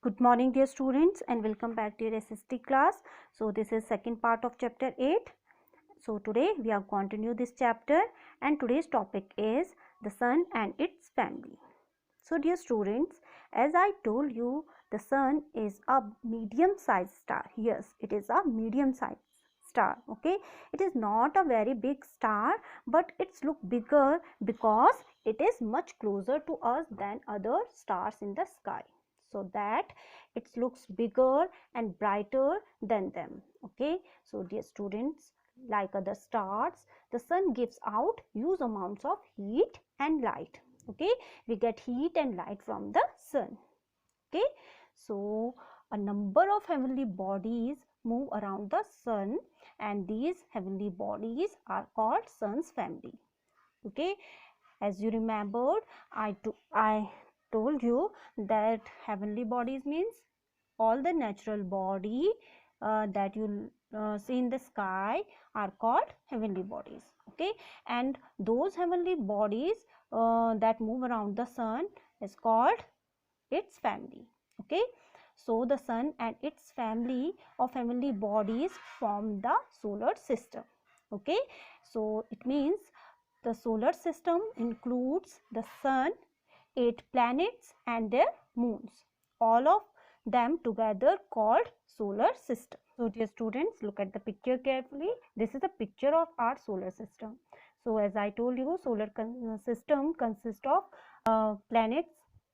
Good morning dear students and welcome back to your SST class. So this is second part of chapter 8. So today we are continue this chapter and today's topic is the sun and its family. So dear students, as I told you, the sun is a medium sized star. Yes, it is a medium sized star. Okay, it is not a very big star, but it's look bigger because it is much closer to us than other stars in the sky, so that it looks bigger and brighter than them. Okay, so dear students, like other stars, the sun gives out huge amounts of heat and light. Okay, we get heat and light from the sun. Okay, so a number of heavenly bodies move around the sun, and these heavenly bodies are called sun's family. Okay, as you remembered, I told you that heavenly bodies means all the natural body that you see in the sky are called heavenly bodies. Okay, and those heavenly bodies that move around the sun is called its family. Okay, so the sun and its family of heavenly bodies form the solar system. Okay, so it means the solar system includes the sun, 8 planets and their moons, all of them together called solar system. So dear students, look at the picture carefully. This is a picture of our solar system. So as I told you, solar system consists of planets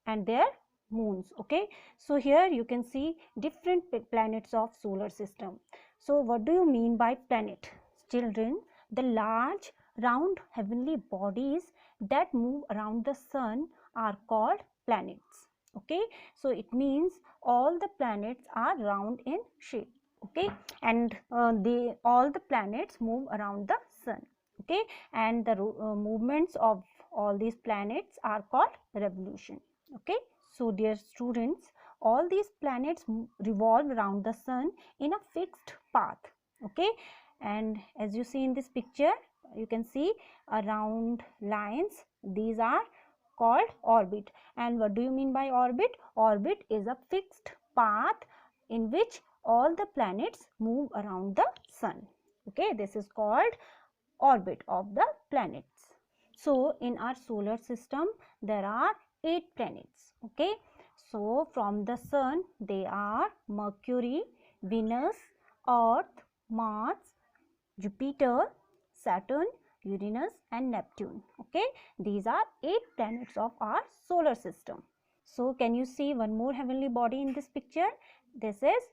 and their moons. Okay, so here you can see different planets of solar system. So what do you mean by planet? Children, the large round heavenly bodies that move around the sun are called planets. Okay, so it means all the planets are round in shape. Okay, and all the planets move around the sun. Okay, and the movements of all these planets are called revolution. Okay, so dear students, all these planets revolve around the sun in a fixed path. Okay, and as you see in this picture, you can see round lines. These are called orbit. And what do you mean by orbit? Orbit is a fixed path in which all the planets move around the sun. Okay, this is called orbit of the planets. So in our solar system there are 8 planets. Okay, so from the sun they are Mercury, Venus, Earth, Mars, Jupiter, Saturn, Uranus and Neptune. Okay, these are 8 planets of our solar system. So can you see one more heavenly body in this picture? This is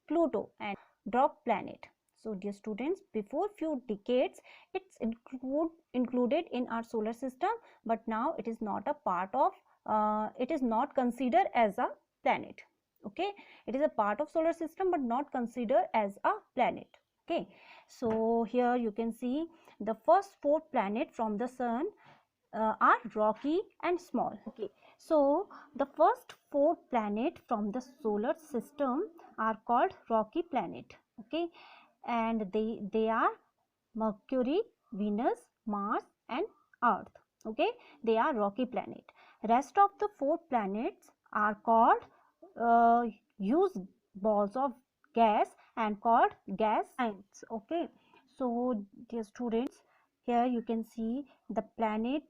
Pluto and dwarf planet. So dear students, before few decades it's included in our solar system, but now it is not a part of it is not considered as a planet. Okay, it is a part of solar system but not considered as a planet. Okay, so here you can see the first 4 planets from the sun are rocky and small. Okay, so the first 4 planets from the solar system are called rocky planet. Okay, and they are Mercury, Venus, Mars and Earth. Okay, they are rocky planet. Rest of the 4 planets are called huge balls of gas and called gas giants. Okay, so dear students, here you can see the planet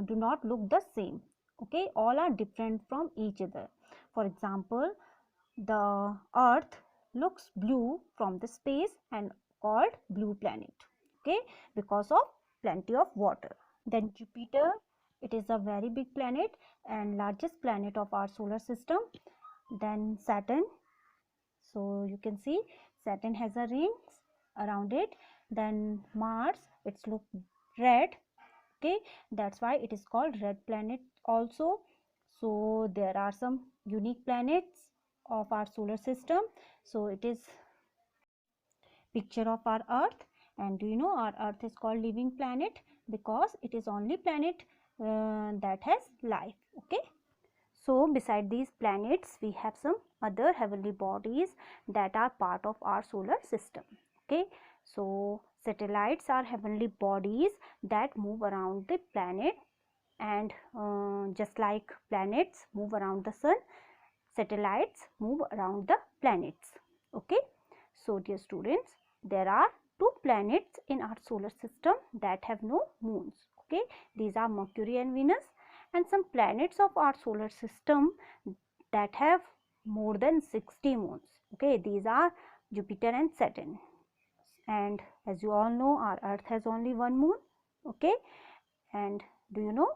do not look the same. Okay, all are different from each other. For example, the earth looks blue from the space and called blue planet. Okay, because of plenty of water. Then Jupiter, it is a very big planet and largest planet of our solar system. Then Saturn, so you can see Saturn has a rings around it. Then Mars, it's look red. Okay, that's why it is called red planet also. So there are some unique planets of our solar system. So it is picture of our earth, and do you know our earth is called living planet because it is only planet that has life. Okay, so beside these planets we have some other heavenly bodies that are part of our solar system. Okay, so satellites are heavenly bodies that move around the planet, and just like planets move around the sun, satellites move around the planets. Okay, so dear students, there are two planets in our solar system that have no moons. Okay, these are Mercury and Venus, and some planets of our solar system that have more than 60 moons. Okay, these are Jupiter and Saturn. And as you all know, our earth has only one moon. Okay, and do you know,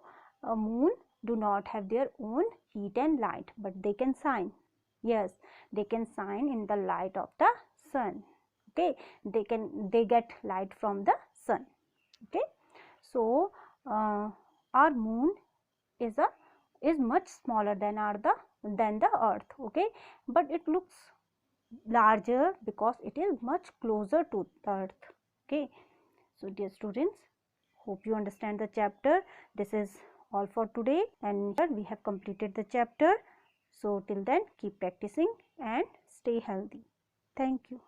a moon do not have their own heat and light, but they can shine. Yes, they can shine in the light of the sun. Okay, they get light from the sun. Okay, so our moon is much smaller than the earth. Okay, but it looks larger because it is much closer to the earth. Okay, so dear students, hope you understand the chapter. This is all for today, and we have completed the chapter. So till then, keep practicing and stay healthy. Thank you.